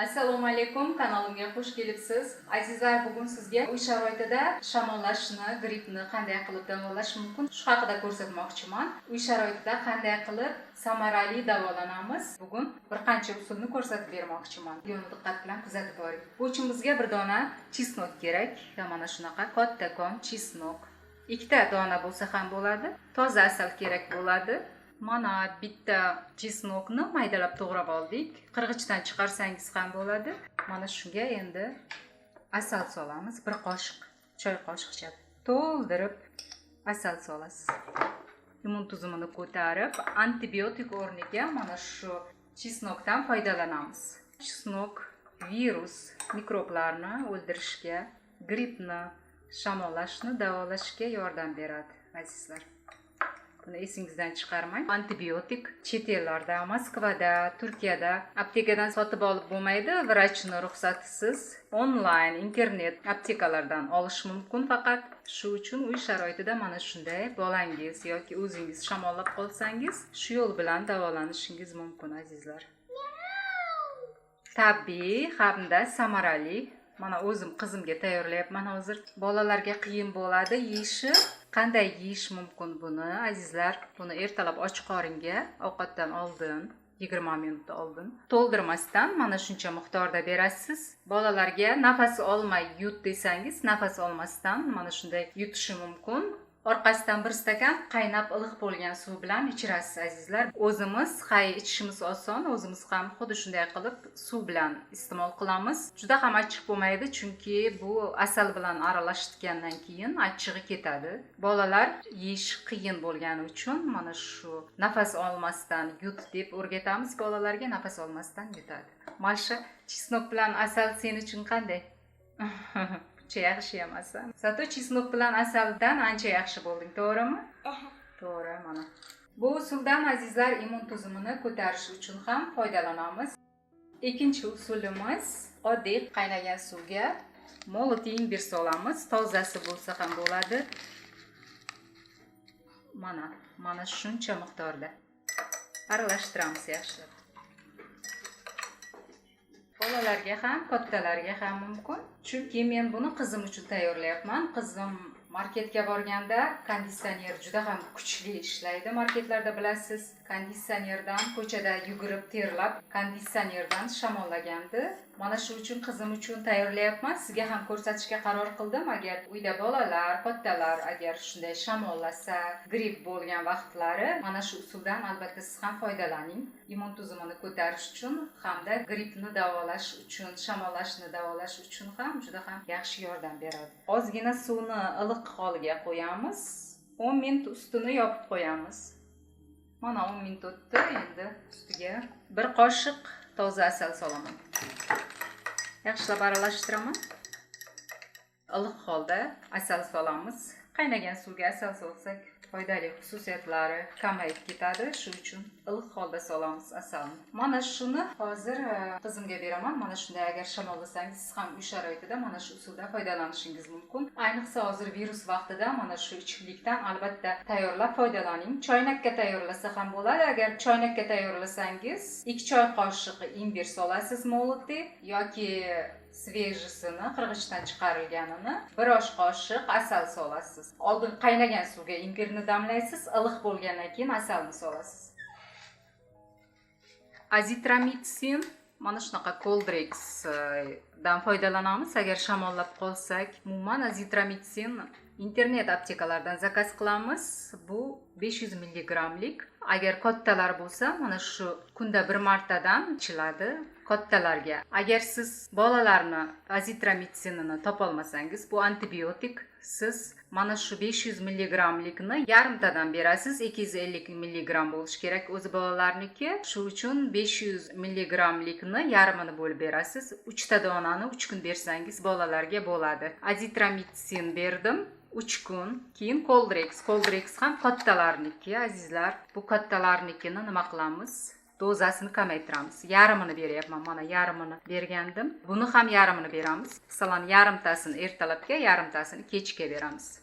Assalomu alaykum, kanalimga xush kelibsiz. Azizlar, bugun sizga uy sharoitida shamollashni, grippni qanday qilib davolash mumkin, shu haqida ko'rsatmoqchiman. Uy sharoitida qanday qilib samarali davolanamiz. Bugun bir qancha usulni ko'rsatib bermoqchiman. Videoni diqqat bilan kuzatib boring. Bu uchun bizga bir dona chesnok kerak. Mana shunaqa kattakon chesnok. Ikkita dona bo'lsa ham bo'ladi. Toza asal kerak bo'ladi. Mana bitta chesnokni maydalab to'g'rab oldik. Qirg'ichdan chiqarsangiz ham bo'ladi. Mana shunga endi asal solamiz. Bir qoshiq, choy qoshiqcha to'ldirib asal solasiz. Immun tizimini ko'tarib, antibiotik o'rniga mana shu chesnokdan foydalanamiz. Chesnok virus, mikroblarni o'ldirishga, grippni, shamollashni davolashga yordam beradi, azizlar. Buni esingizdan chiqarmang. Antibiotik chet ellarda, Moskvada, Turkiyada aptekadan sotib olib bo'lmaydi. Vrachning ruxsatisiz onlayn, internet aptekalardan olish mumkin faqat. Shu uchun uy sharoitida mana shunday bolangiz yoki o'zingiz shamollab qolsangiz, shu yo'l bilan davolanishingiz mumkin, azizlar. Tabiiy hamda samarali. Mana o'zim qizimga tayyorlayapman hozir. Bolalarga qiyin bo'ladi yeyishi. Qanday yeyish mumkin buni, azizlar? Buni ertalab och qoringa ovqatdan oldin 20 minut oldin to'ldirmasdan mana shuncha miqdorda berasiz. Bolalarga nafas olmay yut desangiz, nafas olmasdan mana shunday yutishi mumkin. Orqasidan bir stakan qaynab iliq bo'lgan suv bilan ichirasiz, azizlar. O'zimiz ichishimiz oson, o'zimiz ham xuddi shunday qilib suv bilan iste'mol qilamiz. Juda ham achchiq bo'lmaydi, chunki bu asal bilan aralashgandan keyin achchig'i ketadi. Bolalar yeyish qiyin bo'lgani uchun mana shu nafas olmasdan yut deb o'rgatamiz bolalarga, nafas olmasdan yutadi. Masha, chesnok bilan asal sen uchun qanday? Yaxshi emas. Zato chesnok bilan asaldan ancha yaxshi bo'lding, to'g'rimi? To'g'ri, mana. Bu usuldan azizlar immun tizimini ko'tarish uchun ham foydalanamiz. Ikkinchi usulimiz oddiy qaynagan suvga molotli imbir solamiz. Tozasi bo'lsa ham bo'ladi. Mana shuncha miqdorda aralashtiramiz yaxshilab. Bolalarga ham, kattalarga ham mumkin. Chunki men buni qizim uchun tayyorlayapman. Qizim marketga borganda konditsioner juda ham kuchli ishlaydi. Marketlarda bilasiz, konditsionerdan ko'chada yugurib terlab, konditsionerdan shamollagandi. Mana shu uchun qizim uchun tayyorlayapman. Sizga ham ko'rsatishga qaror qildim. Agar uyda bolalar, kattalar agar shunday shamollasa, gripp bo'lgan vaqtlari mana shu usuldan albatta siz ham foydalaning. Immun tizimini ko'tarish uchun hamda grippni davolash uchun, shamollashni davolash uchun ham juda ham yaxshi yordam beradi. Ozgina suvni iliq holiga qo'yamiz. 10 minut ustini yopib qo'yamiz. Mana 10 minut o'tdi, endi ustiga bir qoshiq toza asal solaman. Yaxshilab aralashtiraman. Iliq holda asal solamiz. Qaynagan suvga asal solsak, foydali xususiyatlari kamayib ketadi. Shu uchun iliq holda solamiz asalni. Mana shuni hozir qizimga beraman. Mana shunday agar shamollasangiz, siz ham uy sharoitida mana shu usuldan foydalanishingiz mumkin. Ayniqsa hozir virus vaqtida mana shu ichimlikdan albatta tayyorlab foydalaning. Choynakka tayyorlasa ham bo'ladi. Agar choynakka tayyorlasangiz, 2 choy qoshiqi imbir solasiz molotli yoki svejisini, qirg'ichdan chiqarilganini, 1 osh qoshiq asal solasiz. Oldin qaynagan suvga imbirni damlaysiz, iliq bo'lgandan keyin asalni solasiz. Azitromitsin, mana shunaqa Coldrex dan foydalanamiz agar shamollab qolsak. Umuman azitromitsin internet aptekalardan zakaz qilamiz. Bu 500 mg. Agar kattalar bo'lsa, mana shu kunda bir martadan ichiladi kattalarga. Agar siz bolalarni azitromitsinini topolmasangiz, bu antibiotik, siz mana shu 500 mg-likni yarimtadan berasiz. 250 mg bo'lishi kerak o'zi bolalarniki. Shu uchun 500 mg-likni yarmini bo'lib berasiz. 3 ta donani 3 kun bersangiz bolalarga bo'ladi. Azitromitsin berdim 3 kun, keyin Coldrex ham kattalarniki, azizlar. Bu kattalarnikini nima qilamiz? Dozasini kamaytiramiz. Yarmini beryapman. Mana yarmini bergandim. Buni ham yarmini beramiz. Masalan, yarimtasini ertalabga, yarimtasini kechga beramiz.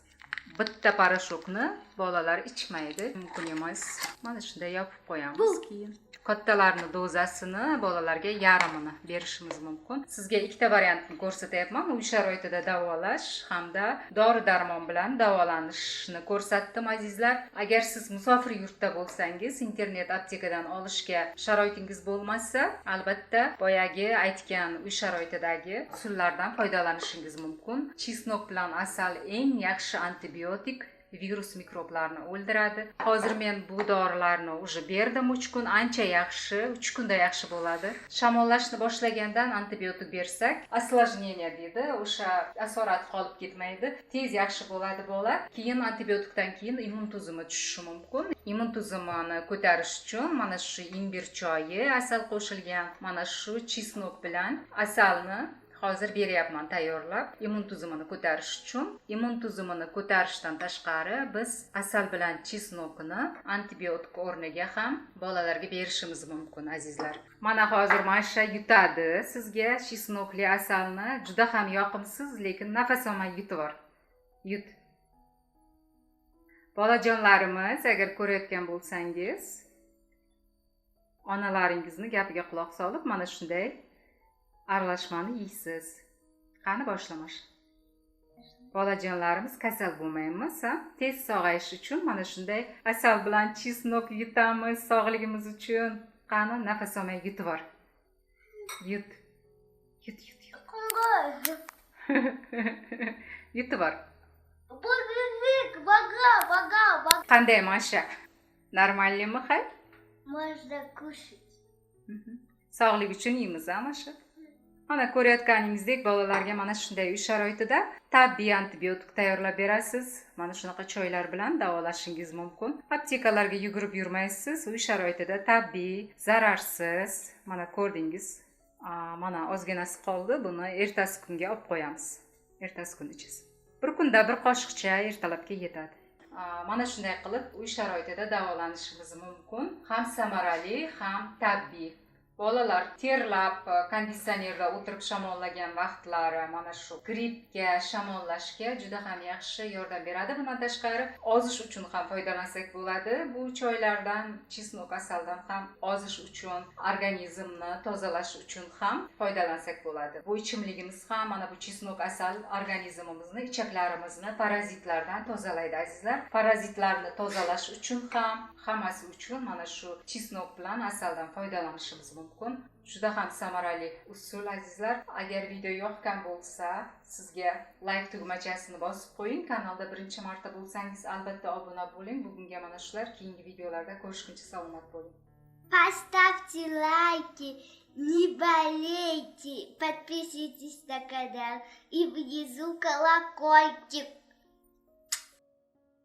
Bitta parashokni bolalar ichmaydi, mumkin emas. Mana shunday yopib qo'yamiz keyin. kattalarni dozasini, bolalarga yarmini berishimiz mumkin. Sizga ikkita variantni ko'rsatyapman. Uy sharoitida davolash hamda dori-darmon bilan davolanishni ko'rsatdim azizlar. Agar siz musofir yurtda bo'lsangiz, internet aptekadan olishga sharoitingiz bo'lmasa, albatta boyagi aytgan uy sharoitidagi usullardan foydalanishingiz mumkin. Chesnok bilan asal eng yaxshi antibiotik, virus mikroblarni o'ldiradi. Hozir men bu dorilarni уже berdim 3 kun, ancha yaxshi, 3 kunda yaxshi bo'ladi. Shamollashni boshlagandan antibiotik bersak, осложнение deydi, o'sha asorat qolib ketmaydi, tez yaxshi bo'ladi bola. Keyin antibiotikdan keyin immun tuzumi tushishi mumkin. Immun tuzumini ko'tarish uchun mana shu imbir choyi, asal qo'shilgan, mana shu chesnok bilan asalni hozir beryapman tayyorlab, immun tuzumini ko'tarish uchun. Immun tuzumini ko'tarishdan tashqari biz asal bilan chesnokni antibiotik o'rniga ham bolalarga berishimiz mumkin azizlar. Mana hozir Masha yutadi. Sizga chesnokli asalni juda ham yoqimsiz, lekin nafas olmay yutib. Yut. Bolajonlarimiz, agar ko'rayotgan bo'lsangiz, onalaringizni gapiga quloq solib, mana shunday aralashmani yeysiz. Qani boshlamash. Bolajonlarimiz kasal bo'lmaymiz, tez sog'ayish uchun mana shunday asal bilan chesnok yutamiz, sog'ligimiz uchun. Qani nafas olmay yutib bor. Yut. Yut. Yutib bor. Qanday Masha? Normalmi hay? Можно кушать. Sog'lik uchun yeymiz, Masha. Mana ko'rayotganingizdek bolalarga mana shunday uy sharoitida tabiiy antibiotik tayyorlab berasiz. Mana shunaqa choylar bilan davolashingiz mumkin. Aptekalarga yugurib yurmaysiz. Uy sharoitida tabiiy, zararsiz. Mana ko'rdingiz. Mana ozginasi qoldi. Buni ertasi kunga olib qo'yamiz. Ertasi kun ichasiz. Bir kunda bir qoshiqcha ertalabga yetadi. Mana shunday qilib uy sharoitida davolanishimiz mumkin. Ham samarali, ham tabiiy. Bolalar terlab, konditsionerda o'tirib shamollagan vaqtlari mana shu grippga, shamollashga juda ham yaxshi yordam beradi. Bundan tashqari ozish uchun ham foydalansak bo'ladi. Bu choylardan, chesnok asaldan ham ozish uchun, organizmni tozalash uchun ham foydalansak bo'ladi. Bu ichimligimiz ham mana bu chesnok asal organizmimizni, ichaklarimizni parazitlardan tozalaydi azizlar. Parazitlarni tozalash uchun ham, hammasi uchun mana shu chesnok bilan asaldan foydalanishimiz mumkin. Juda ham samarali usul azizlar. Agar video yoqqan bo'lsa, sizga like tugmachasini bosib qo'ying. Kanalda birinchi marta bo'lsangiz, albatta obuna bo'ling. Bugunga mana shular, keyingi videolarda ko'rishguncha salomat bo'ling. Поставьте лайки, не болейте, подписывайтесь на канал и внизу колокольчик.